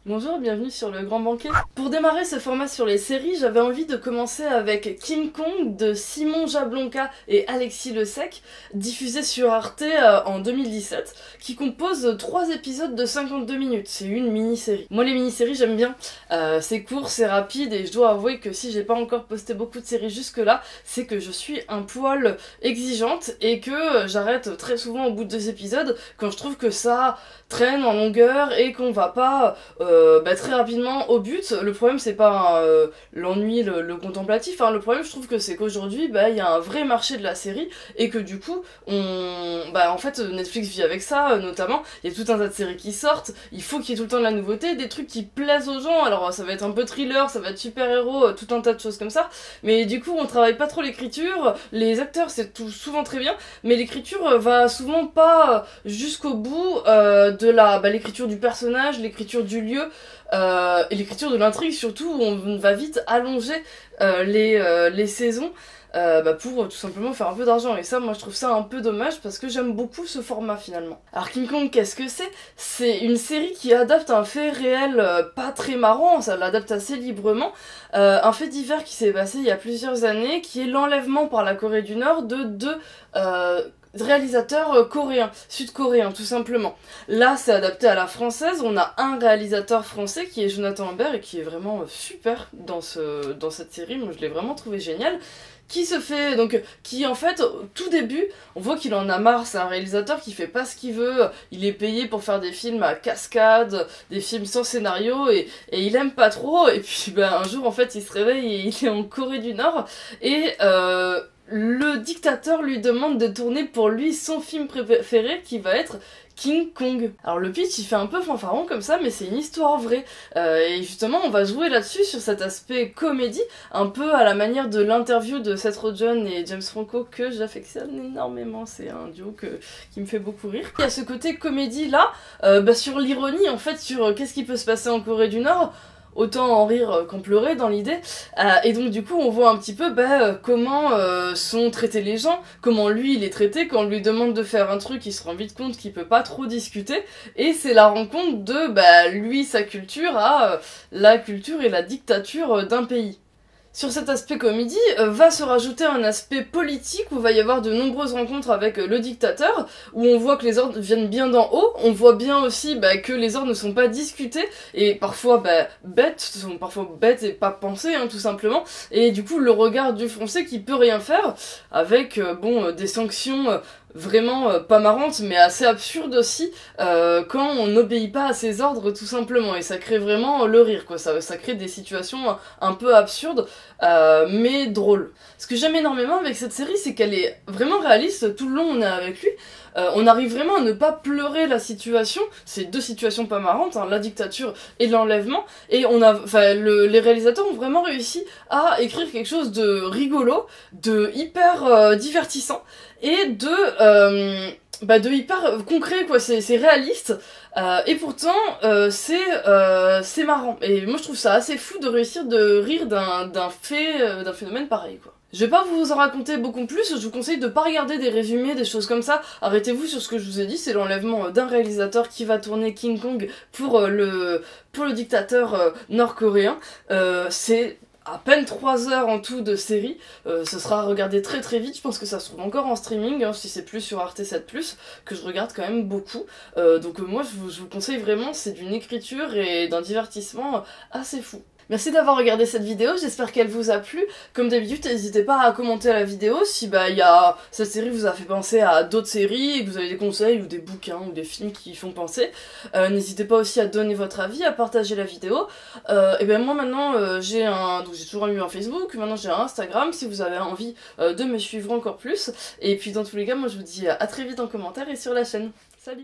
Bonjour, bienvenue sur le Grand Banquet. Pour démarrer ce format sur les séries, j'avais envie de commencer avec King Kong de Simon Jablonka et Alexis Le Sec, diffusé sur Arte en 2017, qui compose 3 épisodes de 52 minutes. C'est une mini-série. Moi les mini-séries j'aime bien, c'est court, c'est rapide et je dois avouer que si j'ai pas encore posté beaucoup de séries jusque là, c'est que je suis un poil exigeante et que j'arrête très souvent au bout de 2 épisodes quand je trouve que ça traîne en longueur et qu'on va pas très rapidement au but. Le problème c'est pas l'ennui, le contemplatif, hein. Le problème je trouve que c'est qu'aujourd'hui il y a un vrai marché de la série et que du coup en fait Netflix vit avec ça notamment. Il y a tout un tas de séries qui sortent, il faut qu'il y ait tout le temps de la nouveauté, des trucs qui plaisent aux gens. Alors ça va être un peu thriller, ça va être super-héros, tout un tas de choses comme ça, mais du coup on travaille pas trop l'écriture, les acteurs c'est souvent très bien, mais l'écriture va souvent pas jusqu'au bout de l'écriture du personnage, l'écriture du lieu, et l'écriture de l'intrigue surtout, où on va vite allonger les saisons pour tout simplement faire un peu d'argent. Et ça, moi je trouve ça un peu dommage parce que j'aime beaucoup ce format finalement. Alors King Kong, qu'est-ce que c'est? C'est une série qui adapte un fait réel pas très marrant, ça l'adapte assez librement. Un fait divers qui s'est passé il y a plusieurs années, qui est l'enlèvement par la Corée du Nord de deux réalisateur coréen, sud-coréen tout simplement. Là c'est adapté à la française, on a un réalisateur français qui est Jonathan Lambert et qui est vraiment super dans cette série, moi je l'ai vraiment trouvé génial. Qui se fait, donc, qui en fait, au tout début, on voit qu'il en a marre, c'est un réalisateur qui fait pas ce qu'il veut, il est payé pour faire des films à cascade, des films sans scénario, et il aime pas trop, et puis un jour en fait il se réveille et il est en Corée du Nord, et le dictateur lui demande de tourner pour lui son film préféré qui va être King Kong. Alors le pitch il fait un peu fanfaron comme ça, mais c'est une histoire vraie. Et justement on va jouer là-dessus, sur cet aspect comédie, un peu à la manière de l'interview de Seth Rogen et James Franco que j'affectionne énormément, c'est un duo qui me fait beaucoup rire. Il y a ce côté comédie là, sur l'ironie en fait, sur qu'est-ce qui peut se passer en Corée du Nord. Autant en rire qu'en pleurer dans l'idée, et donc du coup on voit un petit peu comment sont traités les gens, comment lui il est traité, quand on lui demande de faire un truc il se rend vite compte qu'il peut pas trop discuter, et c'est la rencontre de lui, sa culture, à la culture et la dictature d'un pays. Sur cet aspect comédie, va se rajouter un aspect politique où va y avoir de nombreuses rencontres avec le dictateur, où on voit que les ordres viennent bien d'en haut, on voit bien aussi que les ordres ne sont pas discutés, et parfois sont parfois bêtes et pas pensés, hein, tout simplement, et du coup le regard du Français qui peut rien faire, avec des sanctions vraiment pas marrantes mais assez absurdes aussi quand on n'obéit pas à ses ordres tout simplement, et ça crée vraiment le rire quoi, ça crée des situations un peu absurdes mais drôles. Ce que j'aime énormément avec cette série c'est qu'elle est vraiment réaliste, tout le long on est avec lui, on arrive vraiment à ne pas pleurer la situation, c'est 2 situations pas marrantes, hein, la dictature et l'enlèvement, et les réalisateurs ont vraiment réussi à écrire quelque chose de rigolo, de hyper divertissant, et de hyper concret quoi, c'est réaliste, et pourtant c'est marrant, et moi je trouve ça assez fou de réussir de rire d'un phénomène pareil quoi. Je vais pas vous en raconter beaucoup plus, je vous conseille de pas regarder des résumés, des choses comme ça, arrêtez-vous sur ce que je vous ai dit, c'est l'enlèvement d'un réalisateur qui va tourner King Kong pour le dictateur nord-coréen, c'est à peine 3 heures en tout de série, ce sera regardé très très vite, je pense que ça se trouve encore en streaming, hein, si c'est plus sur Arte 7+, que je regarde quand même beaucoup, donc moi je vous conseille vraiment, c'est d'une écriture et d'un divertissement assez fou. Merci d'avoir regardé cette vidéo, j'espère qu'elle vous a plu. Comme d'habitude, n'hésitez pas à commenter la vidéo si cette série vous a fait penser à d'autres séries, et que vous avez des conseils ou des bouquins ou des films qui y font penser. N'hésitez pas aussi à donner votre avis, à partager la vidéo. Moi maintenant j'ai toujours eu un Facebook, maintenant j'ai un Instagram si vous avez envie de me suivre encore plus. Et puis dans tous les cas, moi je vous dis à très vite en commentaire et sur la chaîne. Salut!